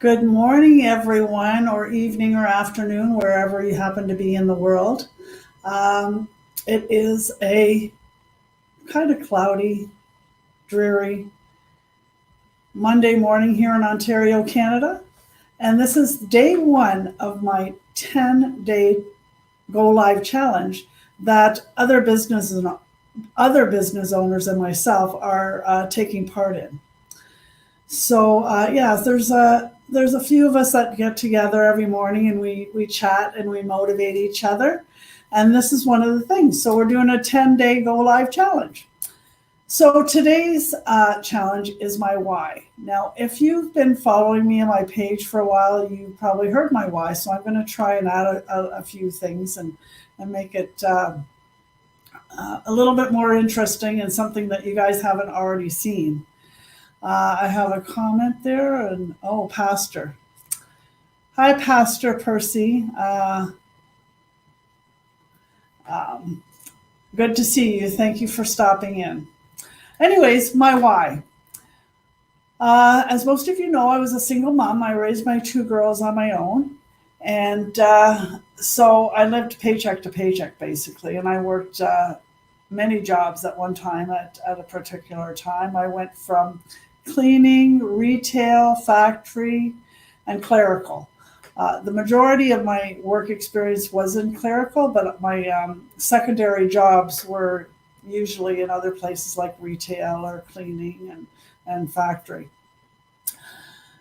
Good morning, everyone, or evening or afternoon, wherever you happen to be in the world. Um, it is a kind of cloudy, dreary Monday morning here in Ontario, Canada. And this is day one of my 10-day Go Live challenge that other business owners and myself are taking part in. So yeah, there's a few of us that get together every morning and we chat and we motivate each other. And this is one of the things. So we're doing a 10-day Go Live challenge. So today's challenge is my why. Now, if you've been following me on my page for a while, you've probably heard my why. So I'm going to try and add a few things and make it a little bit more interesting and something that you guys haven't already seen. I have a comment there, and Pastor. Hi, Pastor Percy. Good to see you. Thank you for stopping in. Anyways, my why. As most of you know, I was a single mom. I raised my two girls on my own. And so I lived paycheck to paycheck, basically. And I worked many jobs at one time at a particular time. I went from cleaning, retail, factory, and clerical. The majority of my work experience was in clerical, but my secondary jobs were usually in other places like retail or cleaning and factory.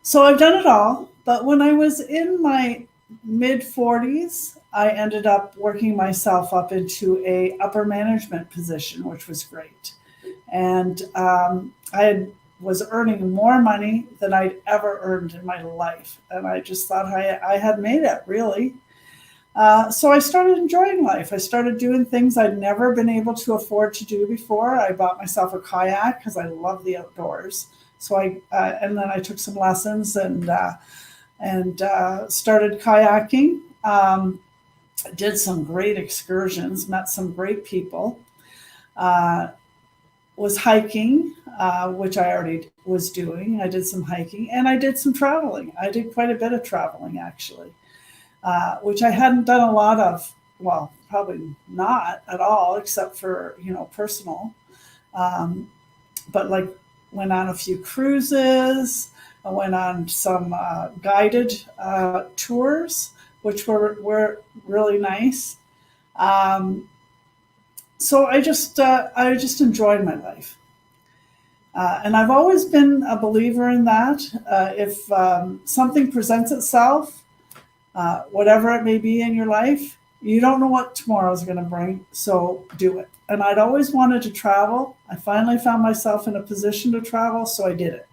So I've done it all, but when I was in my mid 40s, I ended up working myself up into a upper management position, which was great. And was earning more money than I'd ever earned in my life. And I just thought I had made it, really. So I started enjoying life. I started doing things I'd never been able to afford to do before. I bought myself a kayak because I love the outdoors. So and then I took some lessons and started kayaking. Did some great excursions, met some great people. Was hiking, which I already was doing. I did some hiking and I did some traveling. I did quite a bit of traveling, actually, which I hadn't done a lot of. Well, probably not at all, except for, personal. But like went on a few cruises. I went on some guided tours, which were really nice. So I just enjoyed my life. And I've always been a believer in that. If something presents itself, whatever it may be in your life, you don't know what tomorrow is going to bring, so do it. And I'd always wanted to travel. I finally found myself in a position to travel, so I did it.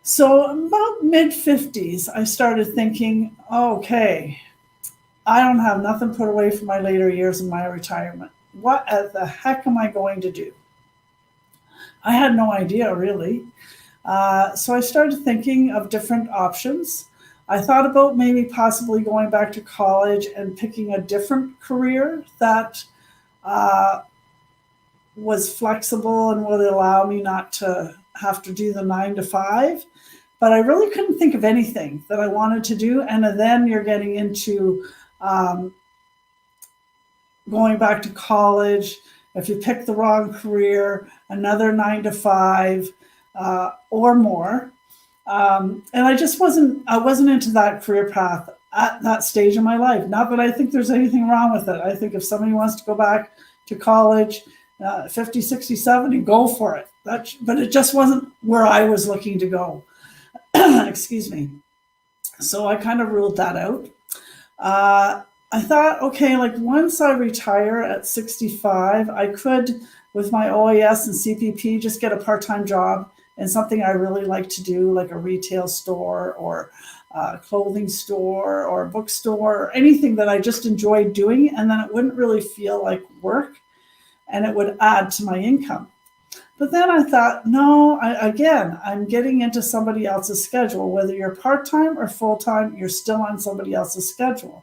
So about mid-50s, I started thinking, okay, I don't have nothing put away for my later years in my retirement. What the heck am I going to do? I had no idea, really. So I started thinking of different options. I thought about maybe possibly going back to college and picking a different career that was flexible and would allow me not to have to do the 9 to 5. But I really couldn't think of anything that I wanted to do. And then you're getting into going back to college. If you pick the wrong career, another 9 to 5 or more. And I wasn't into that career path at that stage of my life. Not that I think there's anything wrong with it. I think if somebody wants to go back to college, 50, 60, 70, go for it. But it just wasn't where I was looking to go. Excuse me. So I kind of ruled that out. I thought, okay, like once I retire at 65, I could, with my OAS and CPP, just get a part-time job in something I really like to do, like a retail store or a clothing store or a bookstore or anything that I just enjoyed doing. And then it wouldn't really feel like work and it would add to my income. But then I thought, no, I'm getting into somebody else's schedule. Whether you're part-time or full-time, you're still on somebody else's schedule.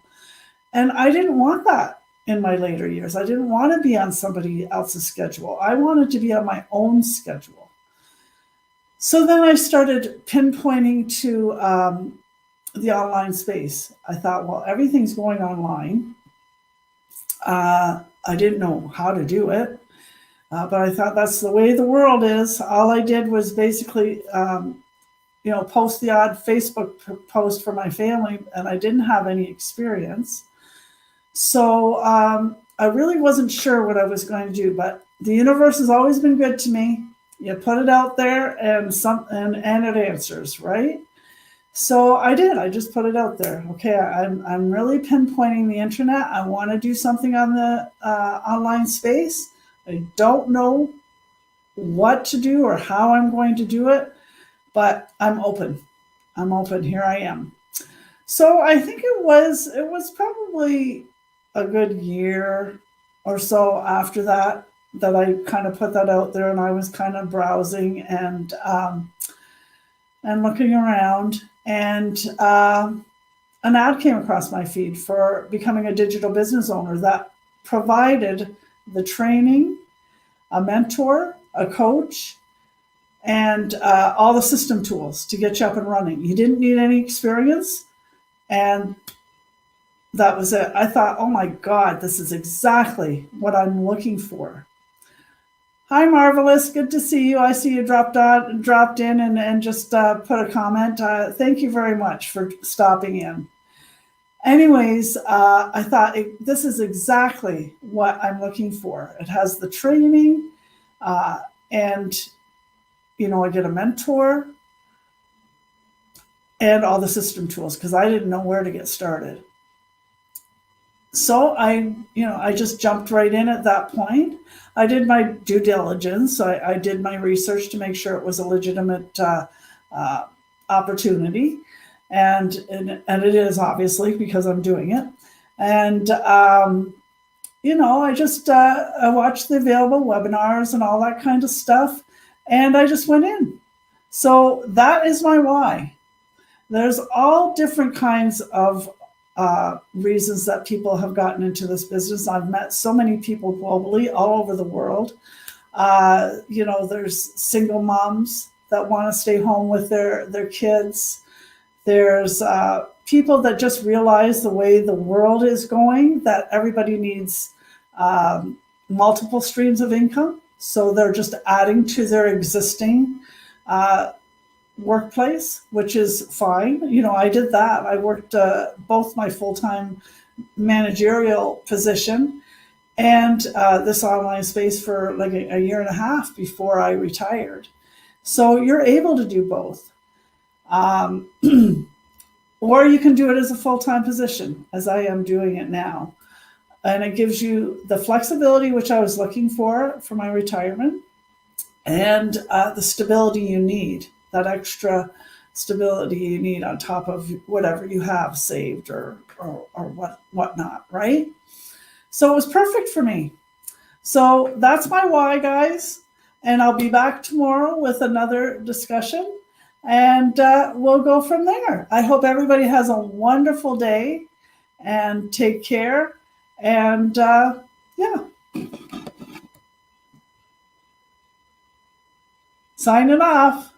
And I didn't want that in my later years. I didn't want to be on somebody else's schedule. I wanted to be on my own schedule. So then I started pinpointing to the online space. I thought, well, everything's going online. I didn't know how to do it, but I thought that's the way the world is. All I did was basically, post the odd Facebook post for my family, and I didn't have any experience. So I really wasn't sure what I was going to do, but the universe has always been good to me. You put it out there, and it answers, right? So I did. I just put it out there. Okay, I'm really pinpointing the internet. I want to do something on the online space. I don't know what to do or how I'm going to do it, but I'm open. I'm open. Here I am. So I think it was probably a good year or so after that I kind of put that out there, and I was kind of browsing and looking around, and an ad came across my feed for becoming a digital business owner that provided the training, a mentor, a coach, and all the system tools to get you up and running. You didn't need any experience, and that was it. I thought, oh my God, this is exactly what I'm looking for. Hi, Marvelous. Good to see you. I see you dropped in and just put a comment. Thank you very much for stopping in. Anyways, I thought this is exactly what I'm looking for. It has the training, and I get a mentor and all the system tools because I didn't know where to get started. So I just jumped right in at that point. I did my due diligence. I did my research to make sure it was a legitimate opportunity, and it is, obviously, because I'm doing it. And I just I watched the available webinars and all that kind of stuff, and I just went in. So that is my why. There's all different kinds of reasons that people have gotten into this business. I've met so many people globally, all over the world. There's single moms that want to stay home with their kids. There's people that just realize the way the world is going, that everybody needs multiple streams of income. So they're just adding to their existing workplace, which is fine. I did that. I worked both my full-time managerial position and this online space for like a year and a half before I retired. So you're able to do both. Or you can do it as a full-time position, as I am doing it now. And it gives you the flexibility, which I was looking for my retirement, and the stability you need, that extra stability you need on top of whatever you have saved or whatnot, right? So it was perfect for me. So that's my why, guys. And I'll be back tomorrow with another discussion, and we'll go from there. I hope everybody has a wonderful day, and take care. And signing off.